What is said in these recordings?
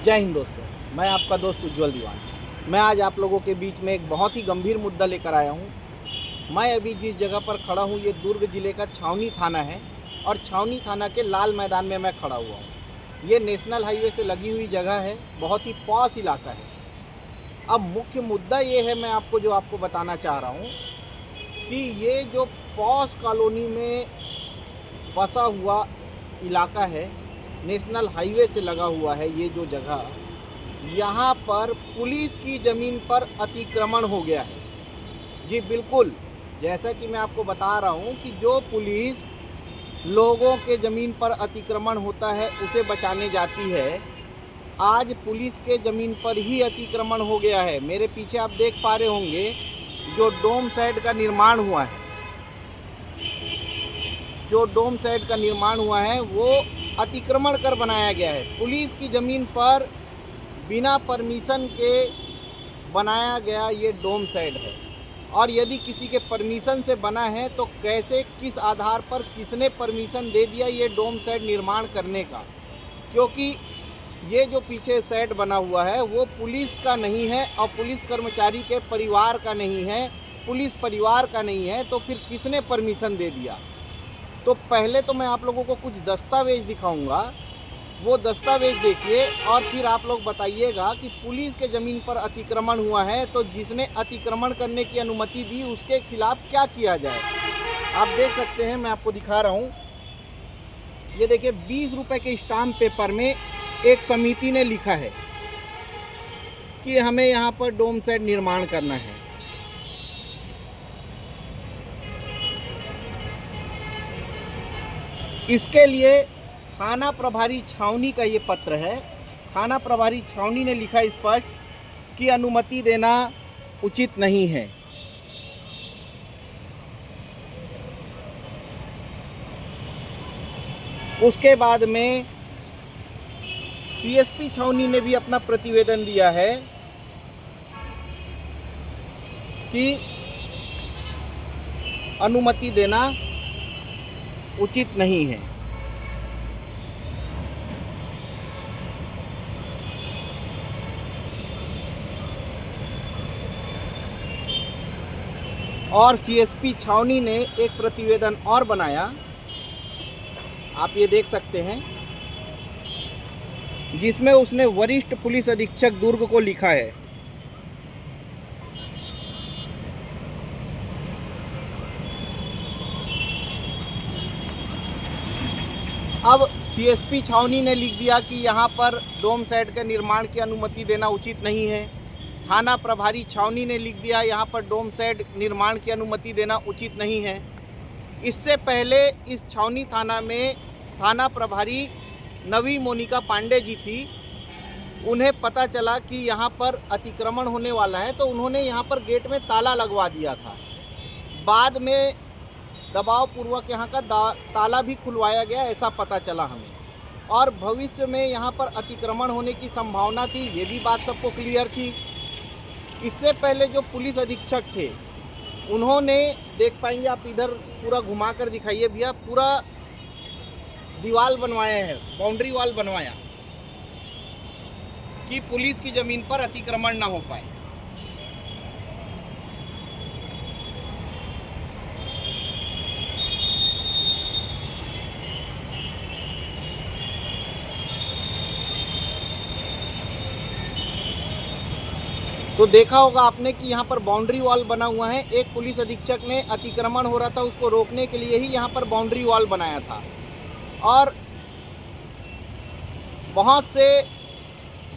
जय हिंद दोस्तों, मैं आपका दोस्त उज्जवल दीवान। मैं आज आप लोगों के बीच में एक बहुत ही गंभीर मुद्दा लेकर आया हूँ। मैं अभी जिस जगह पर खड़ा हूँ ये दुर्ग ज़िले का छावनी थाना है और छावनी थाना के लाल मैदान में मैं खड़ा हुआ हूँ। ये नेशनल हाईवे से लगी हुई जगह है, बहुत ही पॉश इलाका है। अब मुख्य मुद्दा ये है, मैं आपको बताना चाह रहा हूँ कि ये जो पॉश कॉलोनी में बसा हुआ इलाका है, नेशनल हाईवे से लगा हुआ है ये जो जगह, यहाँ पर पुलिस की ज़मीन पर अतिक्रमण हो गया है। जी बिल्कुल, जैसा कि मैं आपको बता रहा हूँ कि जो पुलिस लोगों के ज़मीन पर अतिक्रमण होता है उसे बचाने जाती है, आज पुलिस के ज़मीन पर ही अतिक्रमण हो गया है। मेरे पीछे आप देख पा रहे होंगे जो डोम साइड का निर्माण हुआ है, वो अतिक्रमण कर बनाया गया है। पुलिस की ज़मीन पर बिना परमिशन के बनाया गया ये डोम साइड है, और यदि किसी के परमिशन से बना है तो कैसे, किस आधार पर, किसने परमिशन दे दिया ये डोम साइड निर्माण करने का? क्योंकि ये जो पीछे साइड बना हुआ है वो पुलिस का नहीं है और पुलिस कर्मचारी के परिवार का नहीं है, पुलिस परिवार का नहीं है, तो फिर किसने परमिशन दे दिया? तो पहले तो मैं आप लोगों को कुछ दस्तावेज दिखाऊंगा, वो दस्तावेज देखिए और फिर आप लोग बताइएगा कि पुलिस के ज़मीन पर अतिक्रमण हुआ है तो जिसने अतिक्रमण करने की अनुमति दी उसके खिलाफ क्या किया जाए। आप देख सकते हैं, मैं आपको दिखा रहा हूँ। ये देखिए, 20 रुपये के स्टाम्प पेपर में एक समिति ने लिखा है कि हमें यहाँ पर डोम साइड निर्माण करना है। इसके लिए थाना प्रभारी छावनी का ये पत्र है। थाना प्रभारी छावनी ने लिखा स्पष्ट कि अनुमति देना उचित नहीं है। उसके बाद में सीएसपी छावनी ने भी अपना प्रतिवेदन दिया है कि अनुमति देना उचित नहीं है। और सीएसपी छावनी ने एक प्रतिवेदन और बनाया, आप ये देख सकते हैं, जिसमें उसने वरिष्ठ पुलिस अधीक्षक दुर्ग को लिखा है। अब सीएसपी छावनी ने लिख दिया कि यहाँ पर डोम साइड के निर्माण की अनुमति देना उचित नहीं है। थाना प्रभारी छावनी ने लिख दिया यहाँ पर डोम साइड निर्माण की अनुमति देना उचित नहीं है। इससे पहले इस छावनी थाना में थाना प्रभारी नवी मोनिका पांडे जी थी। उन्हें पता चला कि यहाँ पर अतिक्रमण होने वाला है तो उन्होंने यहाँ पर गेट में ताला लगवा दिया था। बाद में दबाव पूर्वक यहाँ का ताला भी खुलवाया गया, ऐसा पता चला हमें। और भविष्य में यहाँ पर अतिक्रमण होने की संभावना थी, ये भी बात सबको क्लियर थी। इससे पहले जो पुलिस अधीक्षक थे उन्होंने, देख पाएंगे आप, इधर पूरा घुमा कर दिखाइए भैया, पूरा दीवार बनवाया है, बाउंड्री वॉल बनवाया कि पुलिस की ज़मीन पर अतिक्रमण ना हो पाए। तो देखा होगा आपने कि यहाँ पर बाउंड्री वॉल बना हुआ है। एक पुलिस अधीक्षक ने अतिक्रमण हो रहा था उसको रोकने के लिए ही यहाँ पर बाउंड्री वॉल बनाया था। और बहुत से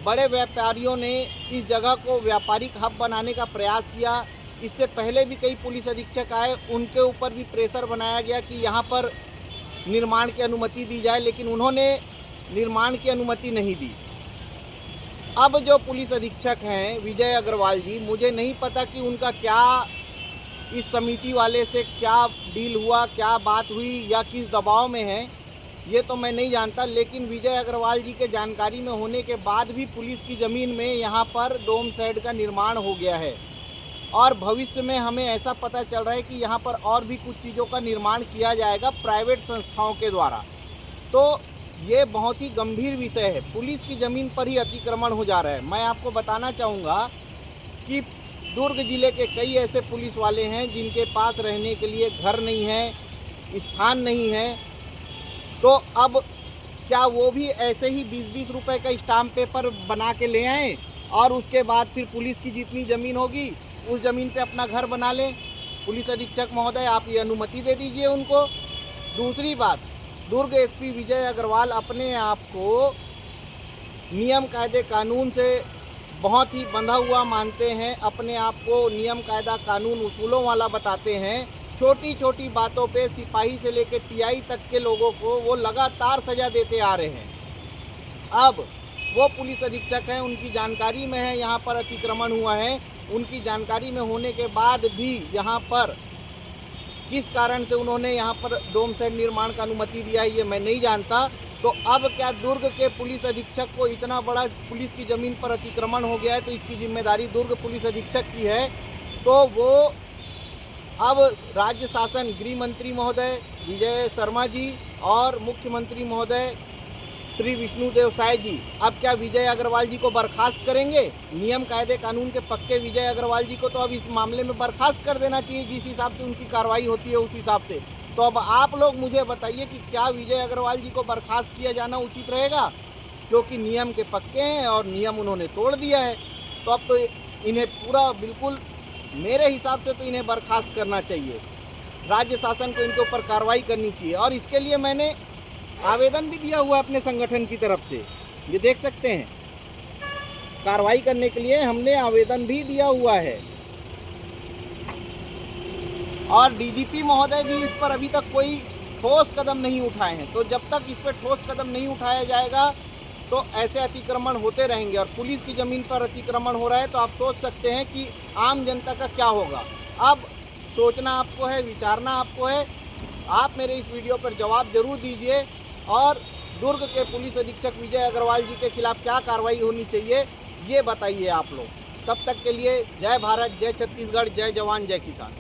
बड़े व्यापारियों ने इस जगह को व्यापारिक हब बनाने का प्रयास किया। इससे पहले भी कई पुलिस अधीक्षक आए, उनके ऊपर भी प्रेशर बनाया गया कि यहाँ पर निर्माण की अनुमति दी जाए, लेकिन उन्होंने निर्माण की अनुमति नहीं दी। अब जो पुलिस अधीक्षक हैं विजय अग्रवाल जी, मुझे नहीं पता कि उनका क्या इस समिति वाले से क्या डील हुआ, क्या बात हुई या किस दबाव में है, ये तो मैं नहीं जानता। लेकिन विजय अग्रवाल जी के जानकारी में होने के बाद भी पुलिस की ज़मीन में यहाँ पर डोम साइड का निर्माण हो गया है और भविष्य में हमें ऐसा पता चल रहा है कि यहाँ पर और भी कुछ चीज़ों का निर्माण किया जाएगा प्राइवेट संस्थाओं के द्वारा। तो ये बहुत ही गंभीर विषय है। पुलिस की ज़मीन पर ही अतिक्रमण हो जा रहा है। मैं आपको बताना चाहूँगा कि दुर्ग जिले के कई ऐसे पुलिस वाले हैं जिनके पास रहने के लिए घर नहीं है, स्थान नहीं है, तो अब क्या वो भी ऐसे ही 20-20 रुपए का स्टाम्प पेपर बना के ले आएँ और उसके बाद फिर पुलिस की जितनी ज़मीन होगी उस ज़मीन पे अपना घर बना लें? पुलिस अधीक्षक महोदय, आप ये अनुमति दे दीजिए उनको। दूसरी बात, दुर्ग एसपी विजय अग्रवाल अपने आप को नियम कायदे कानून से बहुत ही बंधा हुआ मानते हैं, अपने आप को नियम कायदा कानून उसूलों वाला बताते हैं। छोटी छोटी बातों पे सिपाही से लेकर टीआई तक के लोगों को वो लगातार सज़ा देते आ रहे हैं। अब वो पुलिस अधीक्षक हैं, उनकी जानकारी में है यहाँ पर अतिक्रमण हुआ है, उनकी जानकारी में होने के बाद भी यहाँ पर किस कारण से उन्होंने यहाँ पर डोम सेट निर्माण का अनुमति दिया है ये मैं नहीं जानता। तो अब क्या दुर्ग के पुलिस अधीक्षक को इतना बड़ा पुलिस की ज़मीन पर अतिक्रमण हो गया है तो इसकी जिम्मेदारी दुर्ग पुलिस अधीक्षक की है? तो वो अब राज्य शासन, गृह मंत्री महोदय विजय शर्मा जी और मुख्यमंत्री महोदय श्री विष्णुदेव साय जी अब क्या विजय अग्रवाल जी को बर्खास्त करेंगे? नियम कायदे कानून के पक्के विजय अग्रवाल जी को तो अब इस मामले में बर्खास्त कर देना चाहिए, जिस हिसाब से उनकी कार्रवाई होती है उस हिसाब से। तो अब आप लोग मुझे बताइए कि क्या विजय अग्रवाल जी को बर्खास्त किया जाना उचित रहेगा? क्योंकि नियम के पक्के हैं और नियम उन्होंने तोड़ दिया है। तो अब तो इन्हें पूरा बिल्कुल मेरे हिसाब से तो इन्हें बर्खास्त करना चाहिए। राज्य शासन को इनके ऊपर कार्रवाई करनी चाहिए और इसके लिए मैंने आवेदन भी दिया हुआ है अपने संगठन की तरफ से, ये देख सकते हैं। कार्रवाई करने के लिए हमने आवेदन भी दिया हुआ है और डीजीपी महोदय भी इस पर अभी तक कोई ठोस कदम नहीं उठाए हैं। तो जब तक इस पर ठोस कदम नहीं उठाया जाएगा तो ऐसे अतिक्रमण होते रहेंगे और पुलिस की ज़मीन पर अतिक्रमण हो रहा है तो आप सोच सकते हैं कि आम जनता का क्या होगा। अब सोचना आपको है, विचारना आपको है। आप मेरे इस वीडियो पर जवाब जरूर दीजिए और दुर्ग के पुलिस अधीक्षक विजय अग्रवाल जी के खिलाफ क्या कार्रवाई होनी चाहिए ये बताइए आप लोग। तब तक के लिए जय भारत, जय छत्तीसगढ़, जय जवान, जय किसान।